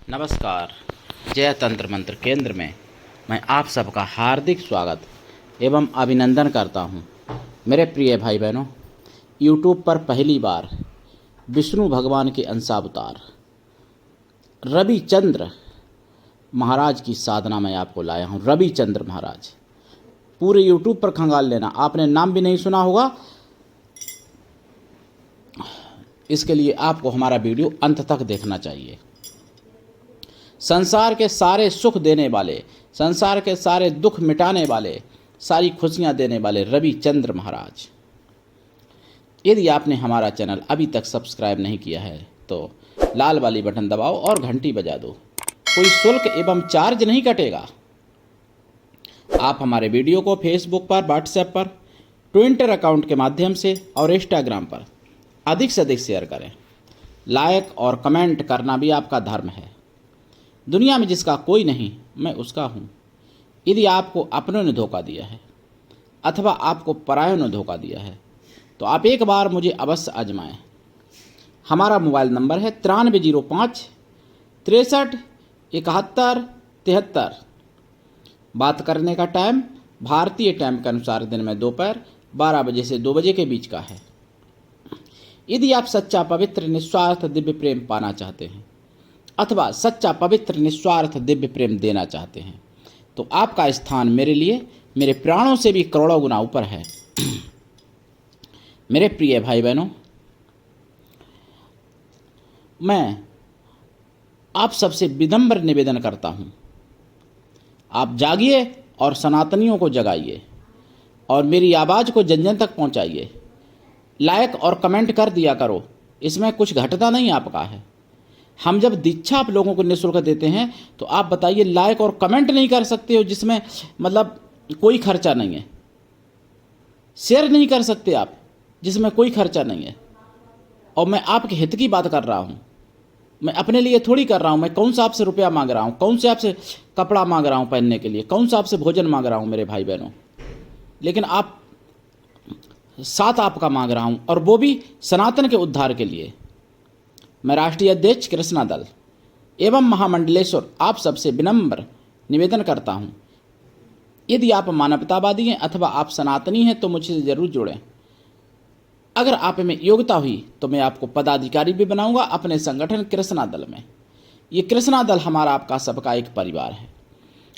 नमस्कार। जय तंत्र मंत्र केंद्र में मैं आप सबका हार्दिक स्वागत एवं अभिनंदन करता हूं। मेरे प्रिय भाई बहनों, यूट्यूब पर पहली बार विष्णु भगवान के अंशावतार रविचंद्र महाराज की साधना मैं आपको लाया हूं। रविचंद्र महाराज पूरे यूट्यूब पर खंगाल लेना, आपने नाम भी नहीं सुना होगा। इसके लिए आपको हमारा वीडियो अंत तक देखना चाहिए। संसार के सारे सुख देने वाले, संसार के सारे दुख मिटाने वाले, सारी खुशियां देने वाले रविचंद्र महाराज। यदि आपने हमारा चैनल अभी तक सब्सक्राइब नहीं किया है तो लाल वाली बटन दबाओ और घंटी बजा दो। कोई शुल्क एवं चार्ज नहीं कटेगा। आप हमारे वीडियो को फेसबुक पर, व्हाट्सएप पर, ट्विटर अकाउंट के माध्यम से और इंस्टाग्राम पर अधिक से अधिक शेयर करें। लाइक और कमेंट करना भी आपका धर्म है। दुनिया में जिसका कोई नहीं, मैं उसका हूँ। यदि आपको अपनों ने धोखा दिया है अथवा आपको परायों ने धोखा दिया है तो आप एक बार मुझे अवश्य आजमाएं। हमारा मोबाइल नंबर है 9305 63 71 73। बात करने का टाइम भारतीय टाइम के अनुसार दिन में दोपहर 12 बजे से 2 बजे के बीच का है। यदि आप सच्चा पवित्र निस्वार्थ दिव्य प्रेम पाना चाहते हैं अथवा सच्चा पवित्र निस्वार्थ दिव्य प्रेम देना चाहते हैं तो आपका स्थान मेरे लिए मेरे प्राणों से भी करोड़ों गुना ऊपर है। मेरे प्रिय भाई बहनों, मैं आप सबसे विनम्र निवेदन करता हूं, आप जागिए और सनातनियों को जगाइए और मेरी आवाज़ को जन जन तक पहुंचाइए। लाइक और कमेंट कर दिया करो, इसमें कुछ घटता नहीं आपका है। हम जब दीक्षा आप लोगों को निःशुल्क देते हैं तो आप बताइए लाइक और कमेंट नहीं कर सकते हो, जिसमें मतलब कोई खर्चा नहीं है। शेयर नहीं कर सकते आप, जिसमें कोई खर्चा नहीं है। और मैं आपके हित की बात कर रहा हूँ, मैं अपने लिए थोड़ी कर रहा हूँ। मैं कौन सा आपसे रुपया मांग रहा हूँ, कौन से आपसे कपड़ा मांग रहा हूँ पहनने के लिए, कौन सा आपसे भोजन मांग रहा हूँ मेरे भाई बहनों। लेकिन आप साथ आपका मांग रहा हूँ, और वो भी सनातन के उद्धार के लिए। मैं राष्ट्रीय अध्यक्ष कृष्णा दल एवं महामंडलेश्वर आप सबसे विनम्र निवेदन करता हूं, यदि आप मानवतावादी हैं अथवा आप सनातनी हैं तो मुझसे जरूर जुड़ें। अगर आप में योग्यता हुई तो मैं आपको पदाधिकारी भी बनाऊंगा अपने संगठन कृष्णा दल में। ये कृष्णा दल हमारा आपका सबका एक परिवार है।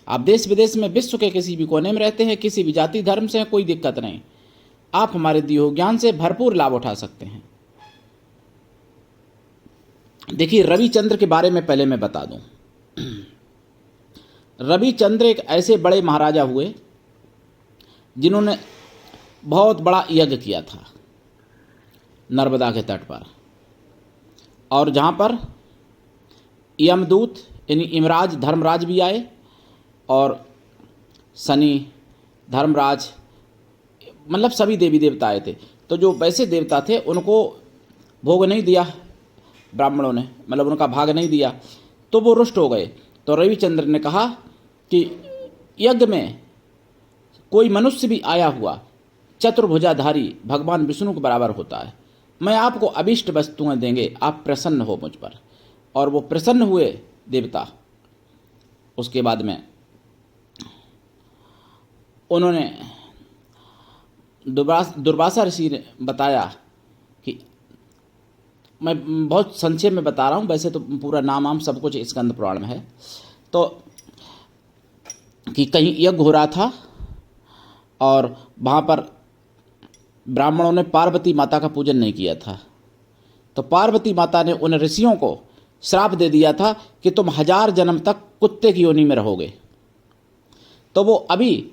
आप देश विदेश में विश्व के किसी भी कोने में रहते हैं, किसी भी जाति धर्म से, कोई दिक्कत नहीं। आप हमारे दिए हुए ज्ञान से भरपूर लाभ उठा सकते हैं। देखिए, रविचंद्र के बारे में पहले मैं बता दूं। रविचंद्र एक ऐसे बड़े महाराजा हुए जिन्होंने बहुत बड़ा यज्ञ किया था नर्मदा के तट पर, और जहां पर यमदूत यानी यमराज धर्मराज भी आए और शनि धर्मराज, मतलब सभी देवी देवता आए थे। तो जो वैसे देवता थे उनको भोग नहीं दिया ब्राह्मणों ने, मतलब उनका भाग नहीं दिया, तो वो रुष्ट हो गए। तो रविचंद्र ने कहा कि यज्ञ में कोई मनुष्य भी आया हुआ चतुर्भुजाधारी भगवान विष्णु के बराबर होता है। मैं आपको अभिष्ट वस्तुएं देंगे, आप प्रसन्न हो मुझ पर। और वो प्रसन्न हुए देवता। उसके बाद में उन्होंने दुर्वासा ऋषि ने बताया कि, मैं बहुत संक्षेप में बता रहा हूँ, वैसे तो पूरा नाम सब कुछ स्कंद पुराण में है। तो कि कहीं यज्ञ हो रहा था और वहाँ पर ब्राह्मणों ने पार्वती माता का पूजन नहीं किया था। तो पार्वती माता ने उन ऋषियों को श्राप दे दिया था कि तुम 1000 जन्म तक कुत्ते की योनि में रहोगे। तो वो अभी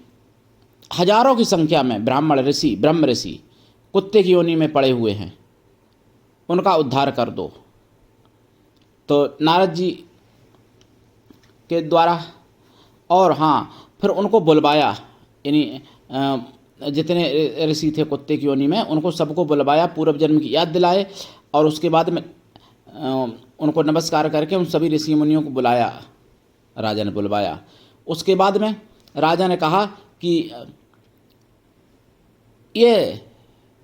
हजारों की संख्या में ब्राह्मण ऋषि, ब्रह्म ऋषि कुत्ते की योनि में पड़े हुए हैं, उनका उद्धार कर दो। तो नारद जी के द्वारा, और हाँ, फिर उनको बुलवाया, यानी जितने ऋषि थे कुत्ते की योनि में, उनको सबको बुलवाया, पूर्व जन्म की याद दिलाए, और उसके बाद में उनको नमस्कार करके उन सभी ऋषि मुनियों को बुलाया, राजा ने बुलवाया। उसके बाद में राजा ने कहा कि ये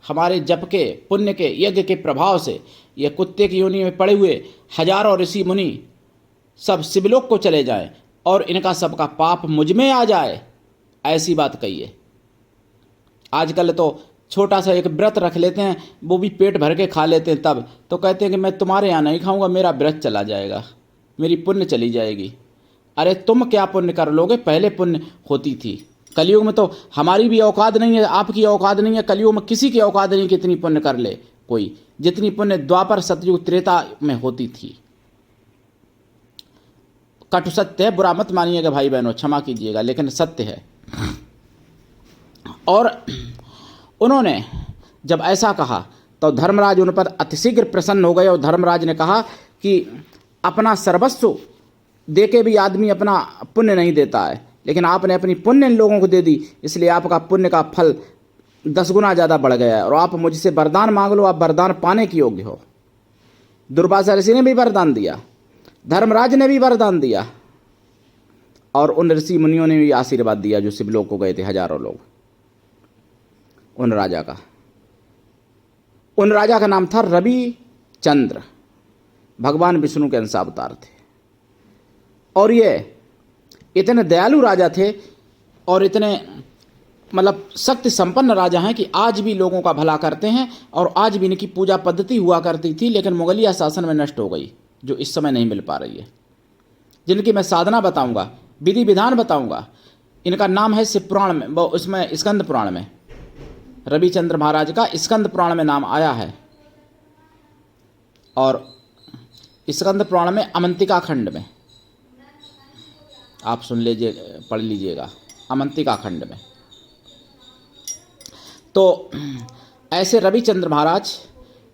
हमारे जप के, पुण्य के, यज्ञ के प्रभाव से ये कुत्ते की योनि में पड़े हुए हजारों ऋषि मुनि सब शिवलोक को चले जाएं और इनका सबका पाप मुझ में आ जाए, ऐसी बात कहिए। आजकल तो छोटा सा एक व्रत रख लेते हैं, वो भी पेट भर के खा लेते हैं, तब तो कहते हैं कि मैं तुम्हारे यहाँ नहीं खाऊंगा, मेरा व्रत चला जाएगा, मेरी पुण्य चली जाएगी। अरे तुम क्या पुण्य कर लोगे, पहले पुण्य होती थी। कलयुग में तो हमारी भी औकात नहीं है, आपकी औकात नहीं है, कलयुग में किसी की औकात नहीं कि इतनी पुण्य कर ले कोई, जितनी पुण्य द्वापर सतयुग त्रेता में होती थी। कटु सत्य है, बुरा मत मानिएगा भाई बहनों, क्षमा कीजिएगा, लेकिन सत्य है। और उन्होंने जब ऐसा कहा तो धर्मराज उन पर अतिशीघ्र प्रसन्न हो गए और धर्मराज ने कहा कि अपना सर्वस्व दे के भी आदमी अपना पुण्य नहीं देता है, लेकिन आपने अपनी पुण्य इन लोगों को दे दी, इसलिए आपका पुण्य का फल 10 गुना ज़्यादा बढ़ गया है। और आप मुझसे वरदान मांग लो, आप वरदान पाने के योग्य हो। दुर्वासा ऋषि ने भी वरदान दिया, धर्मराज ने भी वरदान दिया, और उन ऋषि मुनियों ने भी आशीर्वाद दिया जो शिवलोक को गए थे, हजारों लोग। उन राजा का नाम था रविचंद्र, भगवान विष्णु के अंश अवतार थे। और ये इतने दयालु राजा थे और इतने मतलब शक्ति संपन्न राजा हैं कि आज भी लोगों का भला करते हैं, और आज भी इनकी पूजा पद्धति हुआ करती थी, लेकिन मुगलिया शासन में नष्ट हो गई, जो इस समय नहीं मिल पा रही है। जिनकी मैं साधना बताऊंगा, विधि विधान बताऊंगा। इनका नाम है शिव पुराण में, वो उसमें स्कंद पुराण में, रविचंद्र महाराज का स्कंद पुराण में नाम आया है। और स्कंद पुराण में अमंतिका खंड में आप सुन लीजिए, पढ़ लीजिएगा, अमंतिका खंड में। तो ऐसे रविचंद्र महाराज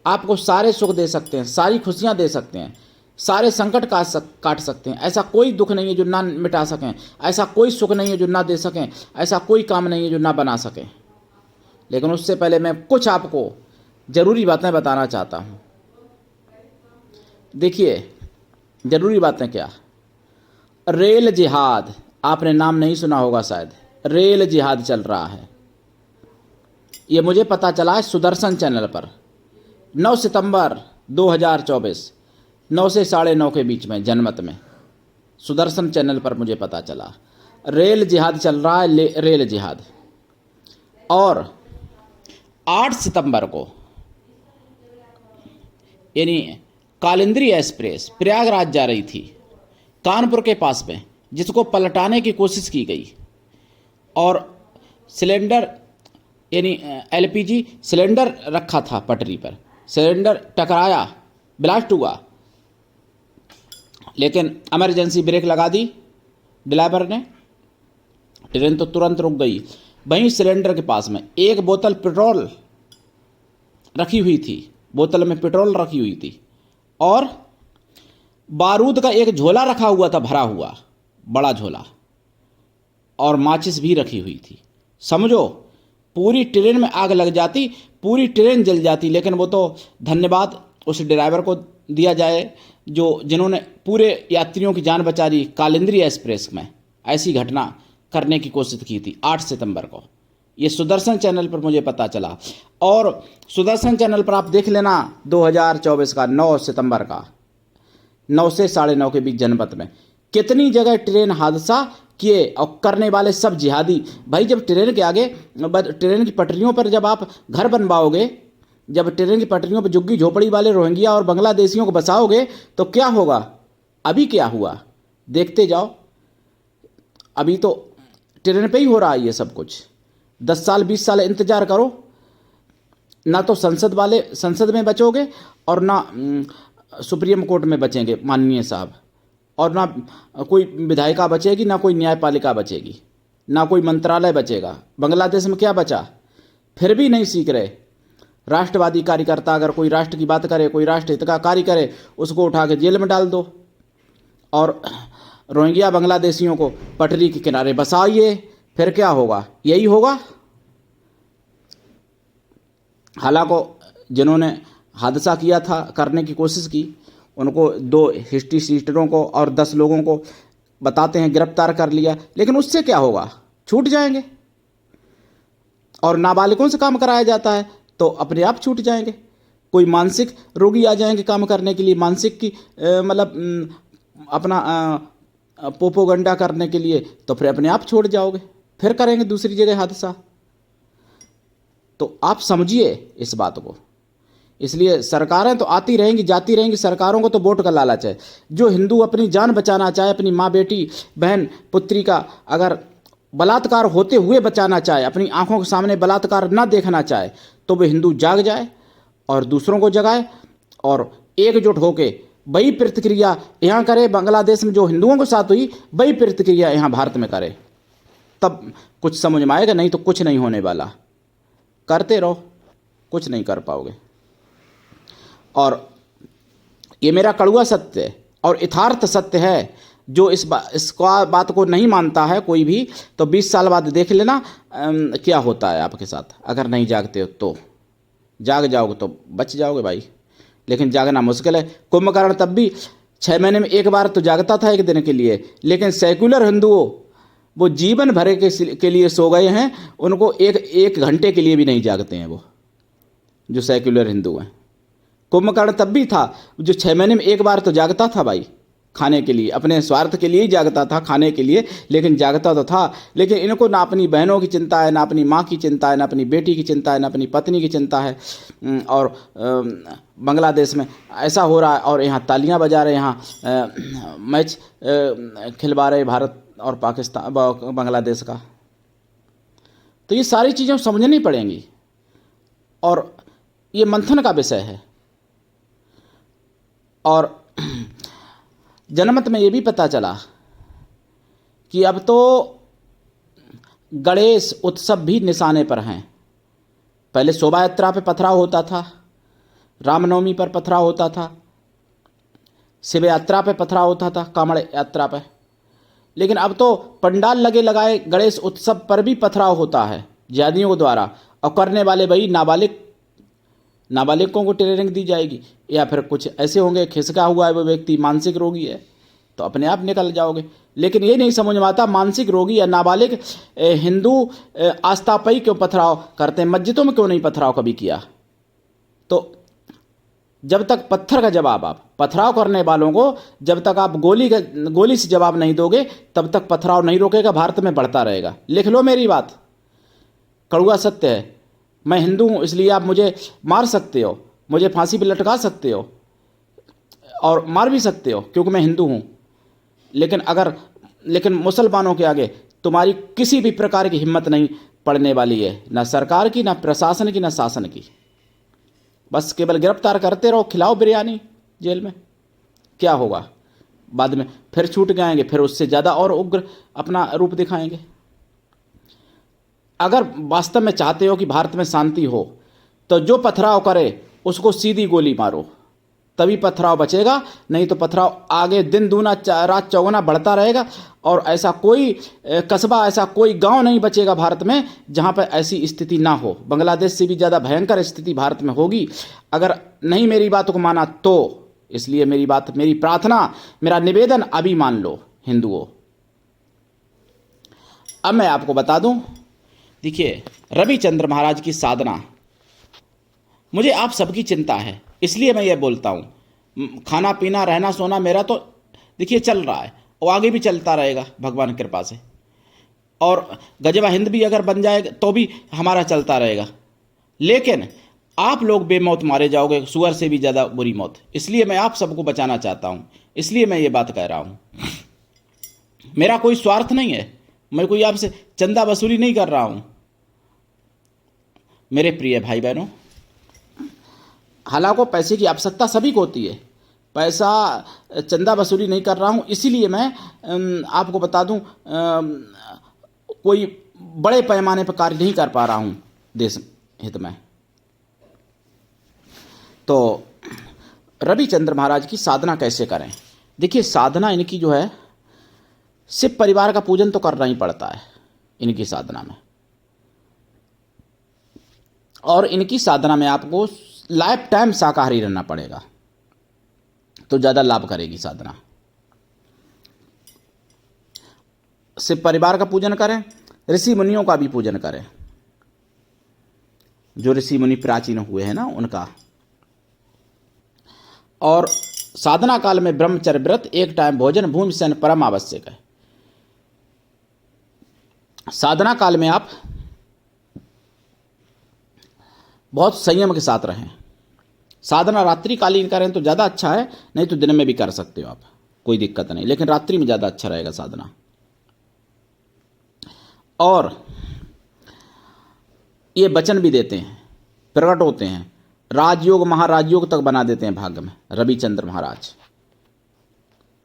आपको सारे सुख दे सकते हैं, सारी खुशियां दे सकते हैं, सारे संकट काट सकते हैं। ऐसा कोई दुख नहीं है जो ना मिटा सकें, ऐसा कोई सुख नहीं है जो ना दे सकें, ऐसा कोई काम नहीं है जो ना बना सकें। लेकिन उससे पहले मैं कुछ आपको जरूरी बातें बताना चाहता हूँ। देखिए, जरूरी बातें क्या, रेल जिहाद, आपने नाम नहीं सुना होगा शायद, रेल जिहाद चल रहा है। ये मुझे पता चला है सुदर्शन चैनल पर, 9 सितंबर 2024, 9 से 9:30 के बीच में, जनमत में, सुदर्शन चैनल पर मुझे पता चला रेल जिहाद चल रहा है, रेल जिहाद। और 8 सितंबर को यानी कालिंदी एक्सप्रेस प्रयागराज जा रही थी, कानपुर के पास में, जिसको पलटाने की कोशिश की गई, और सिलेंडर यानी एलपीजी सिलेंडर रखा था पटरी पर, सिलेंडर टकराया, ब्लास्ट हुआ, लेकिन इमरजेंसी ब्रेक लगा दी ड्राइवर ने, ट्रेन तो तुरंत रुक गई। वहीं सिलेंडर के पास में एक बोतल पेट्रोल रखी हुई थी, बोतल में पेट्रोल रखी हुई थी, और बारूद का एक झोला रखा हुआ था, भरा हुआ बड़ा झोला, और माचिस भी रखी हुई थी। समझो, पूरी ट्रेन में आग लग जाती, पूरी ट्रेन जल जाती। लेकिन वो तो धन्यवाद उस ड्राइवर को दिया जाए जिन्होंने पूरे यात्रियों की जान बचा दी कालिंदी एक्सप्रेस में। ऐसी घटना करने की कोशिश की थी 8 सितंबर को। ये सुदर्शन चैनल पर मुझे पता चला, और सुदर्शन चैनल पर आप देख लेना 2024 का 9 सितंबर का 9 से 9:30 के बीच जनपद में कितनी जगह ट्रेन हादसा किए, और करने वाले सब जिहादी। भाई, जब ट्रेन के आगे, ट्रेन की पटरियों पर जब आप घर बनवाओगे, जब ट्रेन की पटरियों पर झुग्गी झोपड़ी वाले रोहिंग्या और बांग्लादेशियों को बसाओगे, तो क्या होगा? अभी क्या हुआ देखते जाओ। अभी तो ट्रेन पे ही हो रहा है ये सब कुछ। 10 साल 20 साल इंतजार करो, ना तो संसद में बचोगे, और ना सुप्रीम कोर्ट में बचेंगे माननीय साहब, और ना कोई विधायिका बचेगी, ना कोई न्यायपालिका बचेगी, ना कोई मंत्रालय बचेगा। बांग्लादेश में क्या बचा? फिर भी नहीं सीख रहे। राष्ट्रवादी कार्यकर्ता अगर कोई राष्ट्र की बात करे, कोई राष्ट्र हित का कार्य करे, उसको उठा के जेल में डाल दो, और रोहिंग्या बांग्लादेशियों को पटरी के किनारे बसाइए। फिर क्या होगा? यही होगा। हालांकि जिन्होंने हादसा किया था, करने की कोशिश की, उनको 2 हिस्ट्री सीटरों को और 10 लोगों को बताते हैं गिरफ्तार कर लिया, लेकिन उससे क्या होगा? छूट जाएंगे। और नाबालिगों से काम कराया जाता है तो अपने आप छूट जाएंगे। कोई मानसिक रोगी आ जाएंगे काम करने के लिए, मानसिक की मतलब अपना पोपोगंडा करने के लिए, तो फिर अपने आप छोड़ जाओगे, फिर करेंगे दूसरी जगह हादसा। तो आप समझिए इस बात को। इसलिए सरकारें तो आती रहेंगी जाती रहेंगी, सरकारों को तो वोट का लालच है। जो हिंदू अपनी जान बचाना चाहे, अपनी माँ बेटी बहन पुत्री का अगर बलात्कार होते हुए बचाना चाहे, अपनी आंखों के सामने बलात्कार ना देखना चाहे, तो वह हिंदू जाग जाए और दूसरों को जगाए और एकजुट होके वही प्रतिक्रिया यहाँ करे। बांग्लादेश में जो हिंदुओं के साथ हुई वही प्रतिक्रिया यहाँ भारत में करे, तब कुछ समझ में आएगा, नहीं तो कुछ नहीं होने वाला। करते रहो, कुछ नहीं कर पाओगे। और ये मेरा कड़वा सत्य है और यथार्थ सत्य है। जो इस बात को नहीं मानता है कोई भी, तो 20 साल बाद देख लेना क्या होता है आपके साथ। अगर नहीं जागते हो तो जाग जाओगे तो बच जाओगे भाई, लेकिन जागना मुश्किल है। कुंभकर्ण तब भी 6 महीने में एक बार तो जागता था, एक दिन के लिए, लेकिन सेक्युलर हिंदुओं वो जीवन भर के लिए सो गए हैं, उनको एक घंटे के लिए भी नहीं जागते हैं वो जो सेक्युलर हिंदू हैं। कुंभकर्ण तब भी था जो 6 महीने में एक बार तो जागता था भाई, खाने के लिए, अपने स्वार्थ के लिए ही जागता था, खाने के लिए, लेकिन जागता तो था। लेकिन इनको ना अपनी बहनों की चिंता है, ना अपनी माँ की चिंता है, ना अपनी बेटी की चिंता है, ना अपनी पत्नी की चिंता है। और बांग्लादेश में ऐसा हो रहा है और यहाँ तालियां बजा रहे, यहाँ मैच खिलवा रहे भारत और पाकिस्तान बांग्लादेश का। तो ये सारी चीज़ें समझनी पड़ेंगी और ये मंथन का विषय है। और जनमत में ये भी पता चला कि अब तो गणेश उत्सव भी निशाने पर हैं। पहले शोभा यात्रा पे पथराव होता था, रामनवमी पर पथराव होता था, शिव यात्रा पे पथराव होता था, कांवड़ यात्रा पे, लेकिन अब तो पंडाल लगे लगाए गणेश उत्सव पर भी पथराव होता है जिहादियों द्वारा। और करने वाले वही नाबालिगों को ट्रेनिंग दी जाएगी, या फिर कुछ ऐसे होंगे खिसका हुआ है वो व्यक्ति, मानसिक रोगी है, तो अपने आप निकल जाओगे। लेकिन ये नहीं समझ में आता मानसिक रोगी या नाबालिग हिंदू आस्था पर ही क्यों पथराव करते हैं, मस्जिदों में क्यों नहीं पथराव कभी किया। तो जब तक पत्थर का जवाब आप पथराव करने वालों को, जब तक आप गोली से जवाब नहीं दोगे, तब तक पथराव नहीं रोकेगा, भारत में बढ़ता रहेगा। लिख लो मेरी बात, कड़वा सत्य है। मैं हिंदू हूँ इसलिए आप मुझे मार सकते हो, मुझे फांसी पे लटका सकते हो और मार भी सकते हो क्योंकि मैं हिंदू हूँ, लेकिन मुसलमानों के आगे तुम्हारी किसी भी प्रकार की हिम्मत नहीं पड़ने वाली है, ना सरकार की, ना प्रशासन की, ना शासन की। बस केवल गिरफ्तार करते रहो, खिलाओ बिरयानी जेल में, क्या होगा? बाद में फिर छूट जाएंगे, फिर उससे ज़्यादा और उग्र अपना रूप दिखाएंगे। अगर वास्तव में चाहते हो कि भारत में शांति हो, तो जो पथराव करे उसको सीधी गोली मारो, तभी पथराव बचेगा, नहीं तो पथराव आगे दिन दूना रात चौगुना बढ़ता रहेगा। और ऐसा कोई कस्बा, ऐसा कोई गांव नहीं बचेगा भारत में जहां पर ऐसी स्थिति ना हो। बांग्लादेश से भी ज़्यादा भयंकर स्थिति भारत में होगी अगर नहीं मेरी बात को माना तो। इसलिए मेरी बात, मेरी प्रार्थना, मेरा निवेदन अभी मान लो हिंदुओं। अब मैं आपको बता दूं, देखिए रविचंद्र महाराज की साधना, मुझे आप सबकी चिंता है इसलिए मैं ये बोलता हूँ। खाना पीना रहना सोना मेरा तो देखिए चल रहा है और आगे भी चलता रहेगा भगवान की कृपा से। और गजबा हिंद भी अगर बन जाएगा तो भी हमारा चलता रहेगा। लेकिन आप लोग बेमौत मारे जाओगे, सुअर से भी ज़्यादा बुरी मौत। इसलिए मैं आप सबको बचाना चाहता हूँ, इसलिए मैं ये बात कह रहा हूँ। मेरा कोई स्वार्थ नहीं है, मैं कोई आपसे चंदा वसूली नहीं कर रहा हूँ मेरे प्रिय भाई बहनों। हालांकि पैसे की आवश्यकता सभी को होती है, पैसा चंदा वसूली नहीं कर रहा हूँ। इसीलिए मैं आपको बता दूं, कोई बड़े पैमाने पर कार्य नहीं कर पा रहा हूँ देश हित में। तो रविचंद्र महाराज की साधना कैसे करें? देखिए साधना इनकी जो है, शिव परिवार का पूजन तो करना ही पड़ता है इनकी साधना में। और इनकी साधना में आपको लाइफ टाइम शाकाहारी रहना पड़ेगा, तो ज़्यादा लाभ करेगी साधना। शिव परिवार का पूजन करें, ऋषि मुनियों का भी पूजन करें, जो ऋषि मुनि प्राचीन हुए हैं ना उनका। और साधना काल में ब्रह्मचर्य व्रत, एक टाइम भोजन, भूमि शयन परम आवश्यक है। साधना काल में आप बहुत संयम के साथ रहें। साधना रात्रिकालीन करें तो ज़्यादा अच्छा है, नहीं तो दिन में भी कर सकते हो आप, कोई दिक्कत नहीं, लेकिन रात्रि में ज़्यादा अच्छा रहेगा साधना। और ये वचन भी देते हैं, प्रकट होते हैं, राजयोग महाराजयोग तक बना देते हैं भाग्य में। रविचंद्र महाराज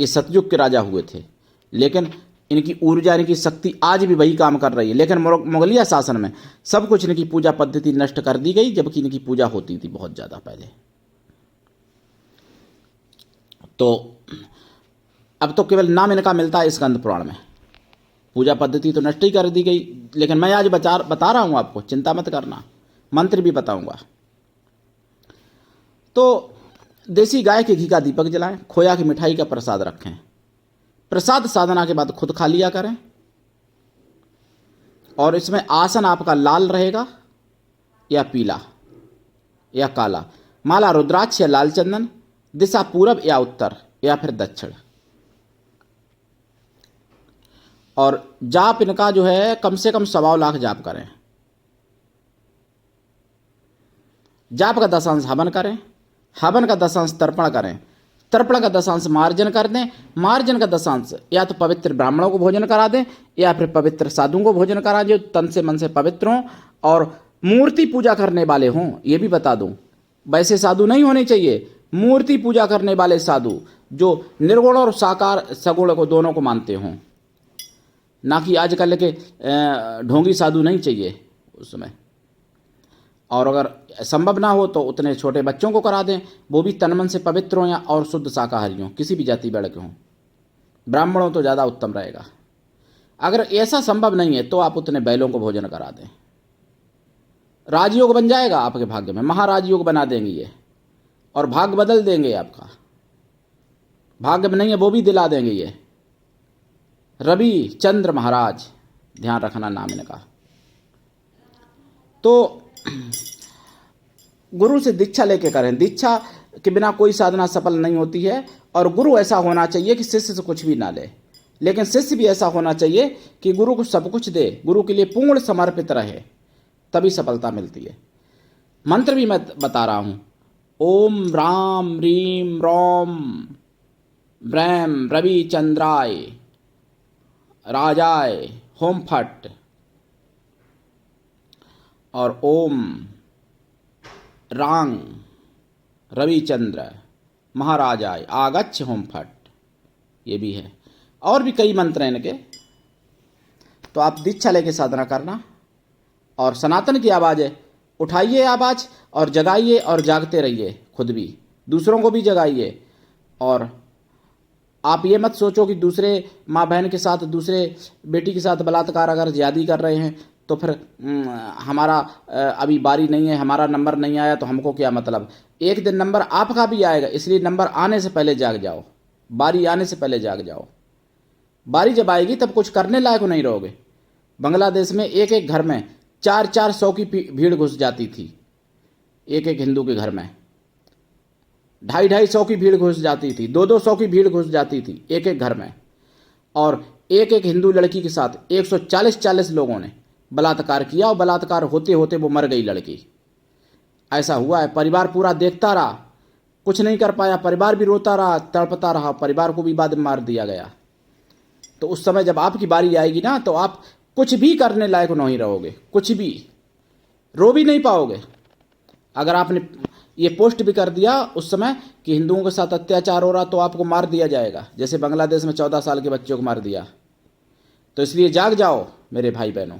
ये सतयुग के राजा हुए थे, लेकिन इनकी ऊर्जा, इनकी शक्ति आज भी वही काम कर रही है। लेकिन मुगलिया शासन में सब कुछ इनकी पूजा पद्धति नष्ट कर दी गई, जबकि इनकी पूजा होती थी बहुत ज़्यादा पहले। तो अब तो केवल नाम इनका मिलता है स्कंद पुराण में, पूजा पद्धति तो नष्ट ही कर दी गई। लेकिन मैं आज बता रहा हूँ आपको, चिंता मत करना, मंत्र भी बताऊंगा। तो देसी गाय के घी का दीपक जलाएं, खोया की मिठाई का प्रसाद रखें। प्रसाद साधना के बाद खुद खा लिया करें। और इसमें आसन आपका लाल रहेगा या पीला या काला। माला रुद्राक्ष या लाल चंदन। दिशा पूरब या उत्तर या फिर दक्षिण। और जाप इनका जो है कम से कम 1.25 लाख जाप करें। जाप का 10 हवन करें। हवन का 10 तर्पण करें। तर्पण का 10 मार्जन कर दें। मार्जन का 10 या तो पवित्र ब्राह्मणों को भोजन करा दें या फिर पवित्र साधुओं को भोजन करा जो तन से मन से पवित्र हों और मूर्ति पूजा करने वाले हों। ये भी बता दूं, वैसे साधु नहीं होने चाहिए, मूर्ति पूजा करने वाले साधु जो निर्गुण और साकार सगुण को दोनों को मानते हों, ना कि आजकल के ढोंगी साधु नहीं चाहिए उसमें। और अगर संभव ना हो तो उतने छोटे बच्चों को करा दें, वो भी तन मन से पवित्र हों या और शुद्ध शाकाहारी हों, किसी भी जाति वर्ग के हों। ब्राह्मणों तो ज़्यादा उत्तम रहेगा। अगर ऐसा संभव नहीं है तो आप उतने बैलों को भोजन करा दें। राजयोग बन जाएगा आपके भाग्य में, महाराजयोग बना देंगे ये, और भाग्य बदल देंगे आपका। भाग्य में नहीं है वो भी दिला देंगे ये। रवि चंद्र महाराज, ध्यान रखना नाम इनका। तो गुरु से दीक्षा लेके करें। दीक्षा के बिना कोई साधना सफल नहीं होती है। और गुरु ऐसा होना चाहिए कि शिष्य से कुछ भी ना ले, लेकिन शिष्य भी ऐसा होना चाहिए कि गुरु को सब कुछ दे, गुरु के लिए पूर्ण समर्पित रहे, तभी सफलता मिलती है। मंत्र भी मैं बता रहा हूं। ओम राम रीम रोम ब्रैम रवि चंद्राय राजाय होम फट। और ओम रांग रविचंद्र महाराजाय आगच्छ होम फट, ये भी है। और भी कई मंत्र हैं इनके। तो आप दीक्षा लेके साधना करना। और सनातन की आवाज़ है, उठाइए आवाज़ और जगाइए और जागते रहिए, खुद भी दूसरों को भी जगाइए। और आप ये मत सोचो कि दूसरे माँ बहन के साथ, दूसरे बेटी के साथ बलात्कार अगर ज्यादा कर रहे हैं तो फिर हमारा अभी बारी नहीं है, हमारा नंबर नहीं आया तो हमको क्या मतलब। एक दिन नंबर आपका भी आएगा, इसलिए नंबर आने से पहले जाग जाओ, बारी आने से पहले जाग जाओ। बारी जब आएगी तब कुछ करने लायक नहीं रहोगे। बांग्लादेश में एक एक घर में 400 की भीड़ घुस जाती थी। एक एक हिंदू के घर में 250 की भीड़ घुस जाती थी, 200 की भीड़ घुस जाती थी एक एक घर में। और एक एक हिंदू लड़की के साथ 140 लोगों ने बलात्कार किया और बलात्कार होते होते वो मर गई लड़की। ऐसा हुआ है। परिवार पूरा देखता रहा, कुछ नहीं कर पाया, परिवार भी रोता रहा, तड़पता रहा, परिवार को भी बाद में मार दिया गया। तो उस समय जब आपकी बारी आएगी ना तो आप कुछ भी करने लायक नहीं रहोगे, कुछ भी, रो भी नहीं पाओगे। अगर आपने ये पोस्ट भी कर दिया उस समय कि हिंदुओं के साथ अत्याचार हो रहा तो आपको मार दिया जाएगा, जैसे बांग्लादेश में 14 साल के बच्चों को मार दिया। तो इसलिए जाग जाओ मेरे भाई बहनों।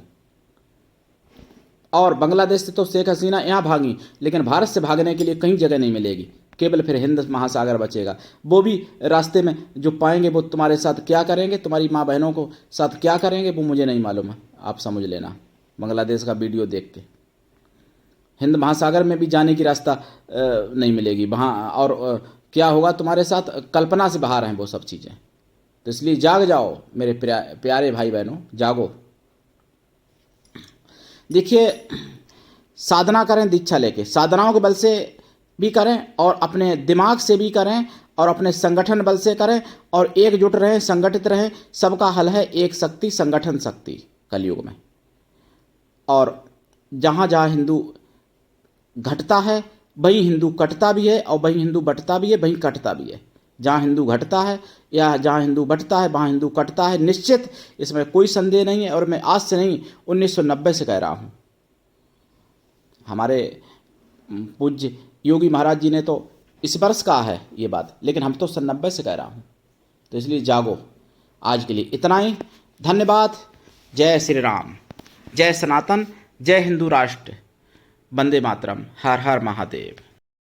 और बांग्लादेश से तो शेख हसीना यहाँ भागी, लेकिन भारत से भागने के लिए कहीं जगह नहीं मिलेगी, केवल फिर हिंद महासागर बचेगा। वो भी रास्ते में जो पाएंगे वो तुम्हारे साथ क्या करेंगे, तुम्हारी माँ बहनों को साथ क्या करेंगे वो मुझे नहीं मालूम है, आप समझ लेना बांग्लादेश का वीडियो देख के। हिंद महासागर में भी जाने की रास्ता नहीं मिलेगी वहाँ। और क्या होगा तुम्हारे साथ, कल्पना से बाहर हैं वो सब चीज़ें। तो इसलिए जाग जाओ मेरे प्यारे भाई बहनों, जागो। देखिए, साधना करें दीक्षा लेके, साधनाओं के बल से भी करें और अपने दिमाग से भी करें और अपने संगठन बल से करें और एकजुट रहें, संगठित रहें। सबका हल है एक शक्ति, संगठन शक्ति कलयुग में। और जहाँ जहाँ हिंदू घटता है वहीं हिंदू कटता भी है, और वहीं हिंदू बंटता भी है, वहीं कटता भी है। जहाँ हिंदू घटता है या जहाँ हिंदू बंटता है वहाँ हिंदू कटता है, निश्चित, इसमें कोई संदेह नहीं है। और मैं आज से नहीं 1990 से कह रहा हूँ। हमारे पूज्य योगी महाराज जी ने तो इस वर्ष कहा है ये बात, लेकिन हम तो 90 से कह रहा हूँ। तो इसलिए जागो। आज के लिए इतना ही, धन्यवाद। जय श्री राम, जय सनातन, जय हिंदू राष्ट्र, वंदे मातरम, हर हर महादेव।